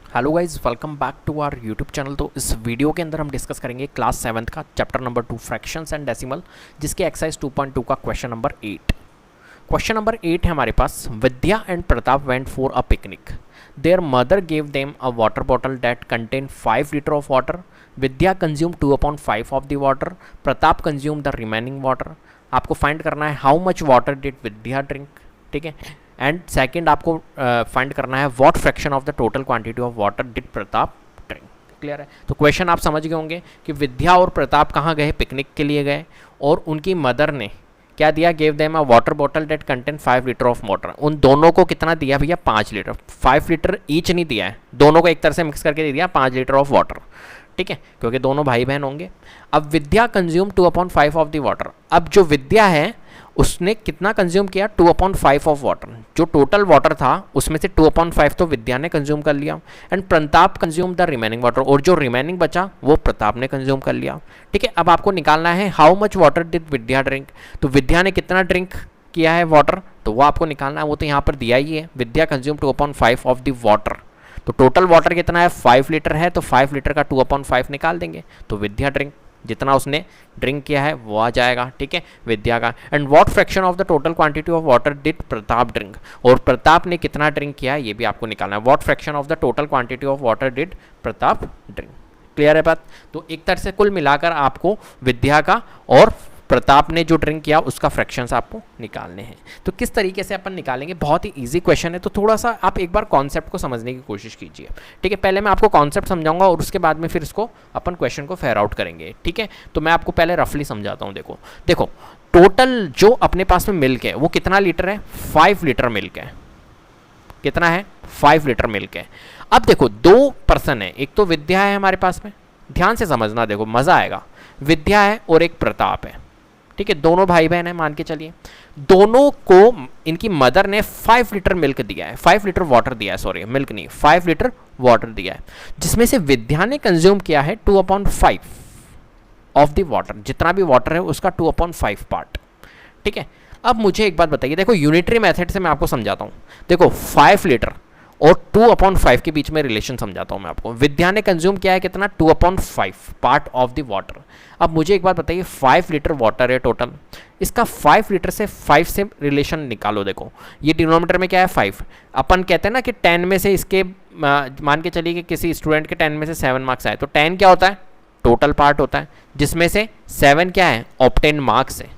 Hello guys, welcome back to our YouTube channel. तो इस video के अंदर हम डिस्कस करेंगे क्लास 7th का chapter number 2 fractions and decimal, जिसके एक्सरसाइज 2.2 का क्वेश्चन नंबर 8। क्वेश्चन नंबर 8 है हमारे पास। Vidya and Pratap went for a picnic. Their mother gave them a water bottle that contain 5 litre of water. Vidya consume 2/5 of the water. Pratap consume the remaining water. आपको find करना है how much water did Vidya drink, ठीक है। And second आपको find करना है what fraction of the total quantity of water did Pratap drink. Clear है। तो क्वेश्चन आप समझ गए होंगे कि विद्या और प्रताप कहाँ गए, पिकनिक के लिए गए, और उनकी मदर ने क्या दिया, gave them a water bottle that contain 5 litre of water. उन दोनों को कितना दिया भैया, 5 लीटर। 5 लीटर ईच नहीं दिया है, दोनों को एक तरह से मिक्स करके दे दिया 5 लीटर ऑफ वाटर, ठीक है, क्योंकि दोनों भाई बहन होंगे। अब विद्या कंज्यूम 2/5 ऑफ द वाटर। अब जो विद्या है उसने कितना कंज्यूम किया, 2/5 ऑफ वाटर। जो टोटल वाटर था उसमें से 2/5 तो विद्या ने कंज्यूम कर लिया। And Pratap consume the remaining water, और जो रिमेनिंग बचा वो प्रताप ने कंज्यूम कर लिया, ठीक है। अब आपको निकालना है how much water did Vidya drink. तो विद्या ने कितना ड्रिंक किया है वाटर, तो वो आपको निकालना है। वो तो यहाँ पर दिया ही है, विद्या कंज्यूम 2/5 ऑफ द वाटर। तो टोटल वाटर कितना है, 5 लीटर है, तो 5 लीटर का 2/5 निकाल देंगे, तो विद्या ड्रिंक जितना उसने ड्रिंक किया है वो आ जाएगा, ठीक है, विद्या का। And what fraction of the total quantity of water did Pratap drink, और प्रताप ने कितना ड्रिंक किया है ये भी आपको निकालना है। What fraction of the total quantity of water did Pratap drink. Clear है बात। तो एक तरह से कुल मिलाकर आपको विद्या का और प्रताप ने जो ड्रिंक किया उसका फ्रैक्शंस आपको निकालने हैं। तो किस तरीके से अपन निकालेंगे, बहुत ही इजी क्वेश्चन है। तो थोड़ा सा आप एक बार कॉन्सेप्ट को समझने की कोशिश कीजिए, ठीक है। पहले मैं आपको कॉन्सेप्ट समझाऊंगा और उसके बाद में फिर इसको अपन क्वेश्चन को फेयर आउट करेंगे, ठीक है। तो मैं आपको पहले रफली समझाता हूँ। देखो देखो टोटल जो अपने पास में मिल्क है वो कितना लीटर है, 5 लीटर मिल्क है। कितना है, 5 लीटर मिल्क है। अब देखो 2 पर्सन है, एक तो विद्या है हमारे पास में, ध्यान से समझना, देखो मजा आएगा। विद्या है और एक प्रताप है, ठीक है, दोनों भाई बहन है मान के चलिए। दोनों को इनकी मदर ने 5 लीटर मिल्क दिया है, 5 लीटर वाटर दिया है, सॉरी मिल्क नहीं, 5 लीटर वाटर दिया है, जिसमें से विद्या ने कंज्यूम किया है 2/5 ऑफ द वाटर। जितना भी वाटर है उसका 2/5 पार्ट, ठीक है। अब मुझे एक बात बताइए, देखो यूनिटरी मेथड से मैं आपको समझाता हूं। देखो 5 लीटर और 2/5 के बीच में रिलेशन समझाता हूं मैं आपको। विद्या ने कंज्यूम किया है कितना, 2/5 पार्ट ऑफ द वाटर। अब मुझे एक बात बताइए, 5 लीटर वाटर है टोटल, इसका 5 लीटर से 5 से रिलेशन निकालो। देखो ये डिनोमिनेटर में क्या है, 5। अपन कहते हैं ना कि 10 में से इसके मान के चलिए कि किसी स्टूडेंट के 10 में से 7 मार्क्स आए, तो 10 क्या होता है, टोटल पार्ट होता है, जिसमें से 7 क्या है, ऑब्टेन मार्क्स है।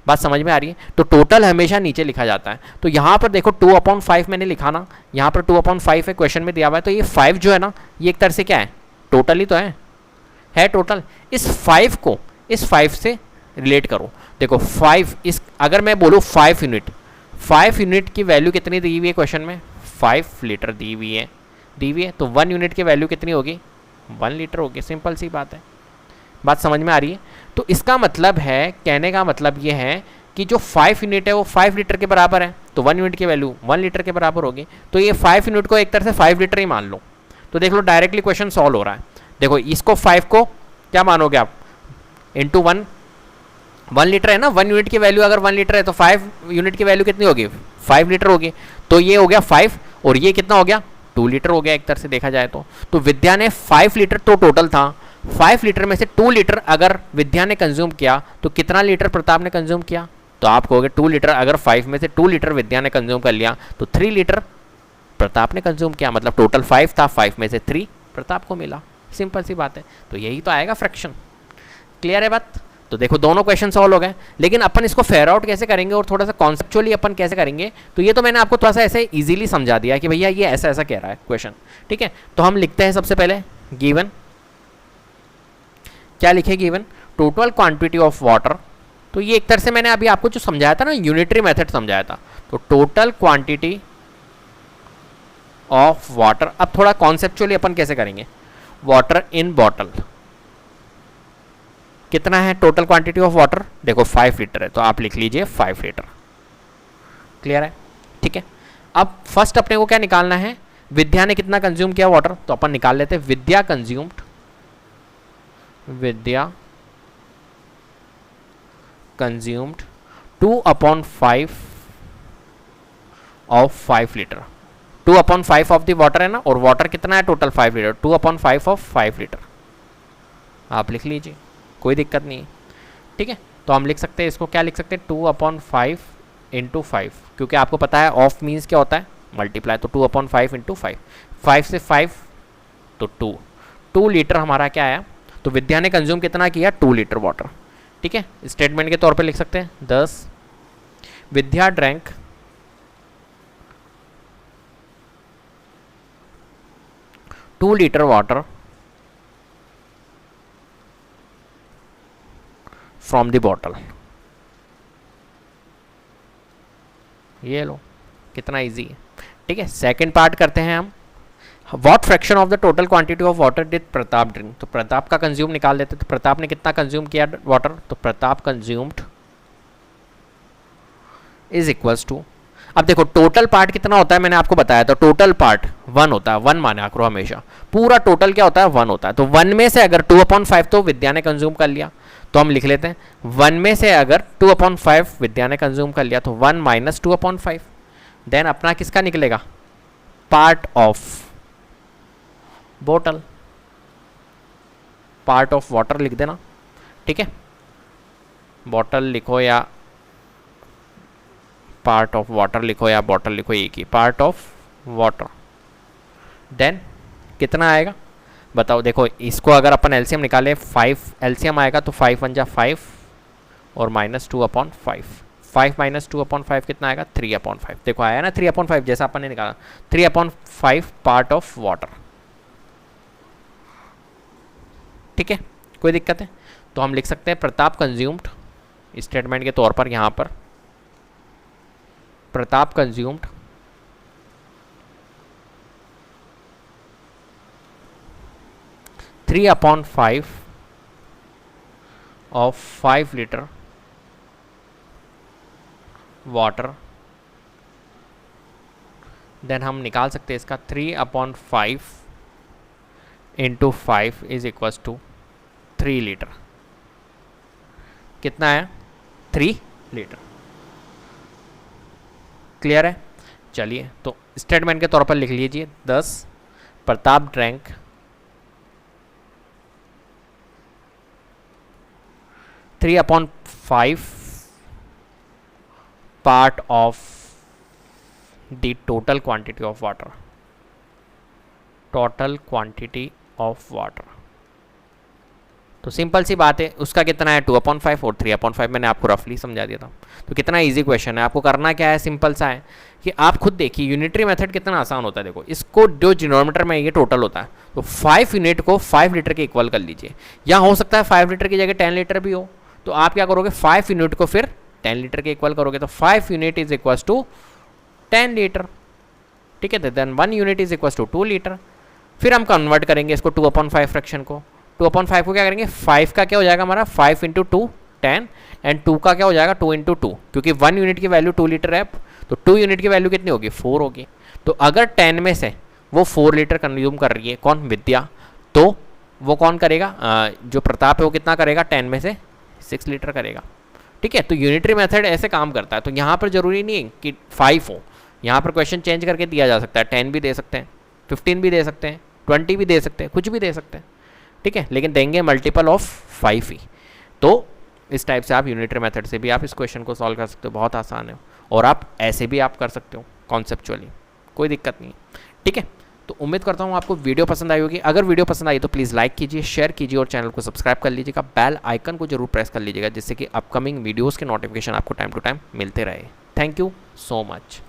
बात समझ में आ रही है। तो टोटल हमेशा नीचे लिखा जाता है। तो यहाँ पर देखो 2/5 मैंने लिखा ना, यहाँ पर 2/5 है, क्वेश्चन में दिया हुआ है। तो ये 5 जो है ना, ये एक तरह से क्या है, टोटल ही तो है टोटल। इस 5 को इस 5 से रिलेट करो। देखो 5 इस, अगर मैं बोलूँ 5 यूनिट की वैल्यू कितनी दी हुई है क्वेश्चन में, 5 लीटर दी हुई है, तो 1 यूनिट की वैल्यू कितनी होगी, 1 लीटर होगी। सिंपल सी बात है। बात समझ में आ रही है। तो इसका मतलब है, कहने का मतलब ये है कि जो 5 यूनिट है वो 5 लीटर के बराबर है, तो 1 यूनिट की वैल्यू 1 लीटर के बराबर होगी। तो ये 5 यूनिट को एक तरह से 5 लीटर ही मान लो। तो देख लो डायरेक्टली क्वेश्चन सॉल्व हो रहा है। देखो इसको 5 को क्या मानोगे आप, इंटू 1 लीटर है ना, 1 यूनिट की वैल्यू अगर 1 लीटर है तो 5 यूनिट की वैल्यू कितनी होगी, 5 लीटर होगी। तो ये हो गया 5 और ये कितना हो गया, 2 लीटर हो गया एक तरह से देखा जाए तो। तो विद्या ने 5 लीटर तो टोटल था, 5 लीटर में से 2 लीटर अगर विद्या ने कंज्यूम किया तो कितना लीटर प्रताप ने कंज्यूम किया, तो आप कहोगे 2 लीटर। अगर 5 में से 2 लीटर विद्या ने कंज्यूम कर लिया तो 3 लीटर प्रताप ने कंज्यूम किया, मतलब टोटल 5 था, 5 में से 3 प्रताप को मिला। सिंपल सी बात है। तो यही तो आएगा फ्रैक्शन। क्लियर है बात। तो देखो दोनों क्वेश्चन सॉल्व हो गए, लेकिन अपन इसको फेयर आउट कैसे करेंगे और थोड़ा सा कॉन्सेप्चुअली अपन कैसे करेंगे, तो ये तो मैंने आपको थोड़ा सा ऐसे इजीली समझा दिया कि भैया ये ऐसा ऐसा कह रहा है क्वेश्चन, ठीक है। तो हम लिखते हैं सबसे पहले गिवन, क्या लिखे, given total quantity of water. तो ये एक तरह से मैंने अभी आपको जो समझाया था ना, यूनिटरी मेथड समझाया था। तो टोटल क्वांटिटी ऑफ वाटर। अब थोड़ा कॉन्सेप्चुअली अपन कैसे करेंगे, वाटर इन बॉटल, कितना है टोटल क्वांटिटी ऑफ वाटर, देखो 5 लीटर है, तो आप लिख लीजिए 5 लीटर। क्लियर है, ठीक है। अब फर्स्ट अपने को क्या निकालना है, विद्या ने कितना कंज्यूम किया वाटर, तो अपन निकाल लेते हैं Vidya consumed 2/5 of 5 litre, 2/5 of the water है ना, और वाटर कितना है टोटल 5 लीटर, 2/5 ऑफ 5 लीटर आप लिख लीजिए, कोई दिक्कत नहीं है। ठीक है, तो हम लिख सकते हैं इसको, क्या लिख सकते हैं 2/5 इंटू 5, क्योंकि आपको पता है ऑफ मीन्स क्या होता है मल्टीप्लाई, तो 2/5 इंटू 5, 5 से 5 तो 2 लीटर हमारा क्या आया। तो विद्या ने कंज्यूम कितना किया 2 लीटर वाटर। ठीक है, स्टेटमेंट के तौर पे लिख सकते हैं 10 Vidya drank 2 litre water from the bottle. ये लो कितना इजी है। ठीक है, सेकंड पार्ट करते हैं हम। What fraction of the total quantity of water did Pratap drink, तो प्रताप का कंज्यूम निकाल देते, तो प्रताप ने कितना कंज्यूम किया वाटर, तो Pratap consumed is equals to, अब देखो टोटल पार्ट कितना होता है मैंने आपको बताया, तो टोटल पार्ट 1 होता है, 1 माना करो हमेशा, पूरा टोटल क्या होता है 1 होता है। तो 1 में से अगर 2/5 तो विद्या ने कंज्यूम कर लिया, तो हम लिख लेते हैं 1 में से अगर 2/5 विद्या ने कंज्यूम कर लिया, तो 1 माइनस 2/5, देन अपना किसका निकलेगा पार्ट ऑफ बोतल, पार्ट ऑफ वाटर लिख देना। ठीक है, बॉटल लिखो या पार्ट ऑफ वाटर लिखो या बॉटल लिखो, एक ही पार्ट ऑफ वाटर। देन कितना आएगा बताओ, देखो इसको अगर अपन एलसीएम निकाले 5 एलसीएम आएगा, तो 5 × 5 और माइनस 2/5, 5 माइनस 2/5 कितना आएगा 3/5। देखो आया ना 3/5 जैसा अपन ने निकाला, 3/5 पार्ट ऑफ वाटर। ठीक है, कोई दिक्कत है, तो हम लिख सकते हैं प्रताप कंज्यूम्ड, स्टेटमेंट के तौर पर यहाँ पर Pratap consumed 3/5 of 5 litre water. Then हम निकाल सकते हैं इसका 3/5 into 5 is equals to 3 litre. कितना है 3 लीटर। क्लियर है, चलिए तो स्टेटमेंट के तौर पर लिख लीजिए 10 Pratap drank 3/5 part of the total quantity of water, total quantity of water. तो सिंपल सी बात है, उसका कितना है 2/5 और 3/5 मैंने आपको रफली समझा दिया था। तो कितना इजी क्वेश्चन है, आपको करना क्या है सिंपल सा है कि आप खुद देखिए यूनिटरी मेथड कितना आसान होता है। देखो इसको जो डिनोमिनेटर में ये टोटल होता है, तो 5 यूनिट को 5 लीटर के इक्वल कर लीजिए, या हो सकता है 5 लीटर की जगह 10 लीटर भी हो, तो आप क्या करोगे 5 यूनिट को फिर 10 लीटर के इक्वल करोगे, तो 5 unit is equals to 10 litre. ठीक है, then 1 unit is equals to 2 litre. फिर हम कन्वर्ट करेंगे इसको 2/5 फ्रैक्शन को, 2/5 को क्या करेंगे 5 का क्या हो जाएगा हमारा 5 × 2 10 एंड 2 का क्या हो जाएगा 2 × 2, क्योंकि 1 यूनिट की वैल्यू 2 लीटर है, तो 2 यूनिट की वैल्यू कितनी होगी 4 होगी। तो अगर 10 में से वो 4 लीटर कंज्यूम कर रही है कौन विद्या, तो वो कौन करेगा जो प्रताप है वो कितना करेगा 10 में से 6 लीटर करेगा। ठीक है, तो यूनिटरी मेथड ऐसे काम करता है। तो यहाँ पर जरूरी नहीं है कि 5 हो, यहाँ पर क्वेश्चन चेंज करके दिया जा सकता है, 10 भी दे सकते हैं, 15 भी दे सकते हैं, 20 भी दे सकते हैं, कुछ भी दे सकते हैं। ठीक है, लेकिन देंगे मल्टीपल ऑफ 5 ही। तो इस टाइप से आप यूनिटरी मेथड से भी आप इस क्वेश्चन को सॉल्व कर सकते हो, बहुत आसान है, और आप ऐसे भी आप कर सकते हो कॉन्सेप्चुअली, कोई दिक्कत नहीं है। ठीक है, तो उम्मीद करता हूँ आपको वीडियो पसंद आई होगी। अगर वीडियो पसंद आई तो प्लीज़ लाइक कीजिए, शेयर कीजिए और चैनल को सब्सक्राइब कर लीजिएगा, बेल आइकन को जरूर प्रेस कर लीजिएगा, जिससे कि अपकमिंग वीडियोज़ के नोटिफिकेशन आपको टाइम टू टाइम मिलते रहे। Thank you so much.